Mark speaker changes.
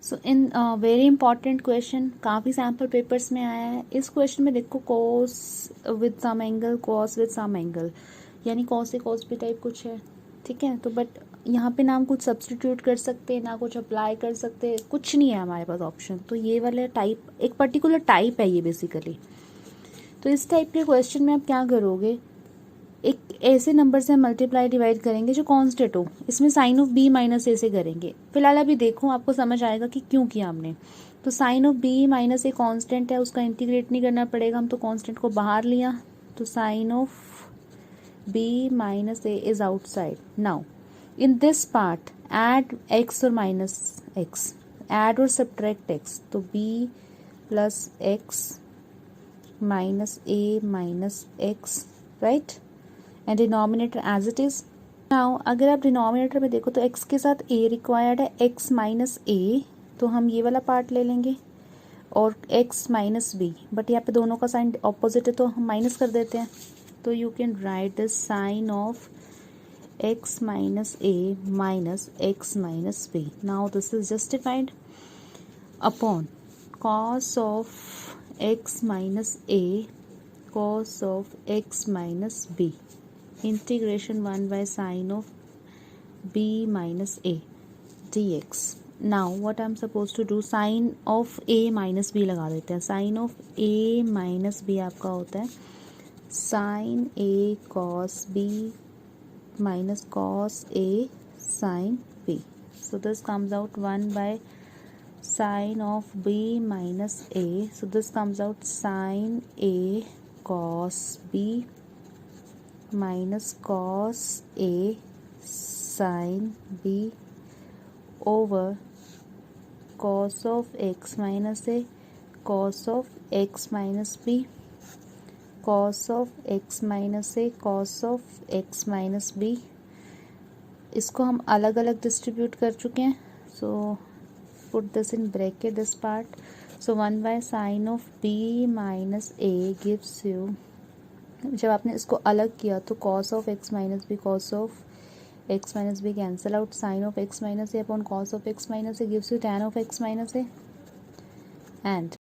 Speaker 1: So in very important question, काफ़ी sample papers में आया है। इस क्वेश्चन में देखो cos with sum angle, cos with sum angle, यानी कॉस से कॉस बी टाइप कुछ है, ठीक है। तो बट यहाँ पे ना हम कुछ सब्सटीट्यूट कर सकते, ना कुछ अप्लाई कर सकते, कुछ नहीं है हमारे पास ऑप्शन। तो ये वाला टाइप एक पर्टिकुलर टाइप है ये बेसिकली। तो इस टाइप के क्वेश्चन में आप क्या करोगे, एक ऐसे नंबर से मल्टीप्लाई डिवाइड करेंगे जो कांस्टेंट हो, इसमें साइन ऑफ बी माइनस ए से करेंगे। फिलहाल अभी देखो, आपको समझ आएगा कि क्यों किया हमने। तो sine of B minus A constant है, उसका इंटीग्रेट नहीं करना पड़ेगा, हम तो कांस्टेंट को बाहर लिया। तो sine of B minus A is outside. Now in this part add X और माइनस एक्स, एड और सब्ट्रैक्ट एक्स, तो B plus X minus A minus X, right, and denominator as it is. Now अगर आप denominator में देखो तो x के साथ a रिक्वायर्ड है, x माइनस ए, तो हम ये वाला पार्ट ले लेंगे, और x माइनस बी, बट यहाँ पे दोनों का साइन ऑपोजिट है तो हम माइनस कर देते हैं। तो you can write the sine of x minus A minus x minus B. Now this is justified upon cos of x minus A cos of x minus B, integration 1 by sine of b minus a dx. Now what I'm supposed to do, sine of a minus b लगा देते हैं। Sine of a minus b आपका होता है sine a cos b minus cos a sin b. So this comes out 1 by sine of b minus a. So this comes out sin a cos b minus cos A sine B over cos of X minus A cos of X minus B, cos of X minus A cos of X minus B. इसको हम अलग अलग distribute कर चुके हैं। So put this in bracket this part. So 1 by sine of B minus A gives you, जब आपने इसको अलग किया तो cos of x minus B, cos of x minus B cancel out, sine of x minus A upon cos of x minus A gives you tan of x minus A, and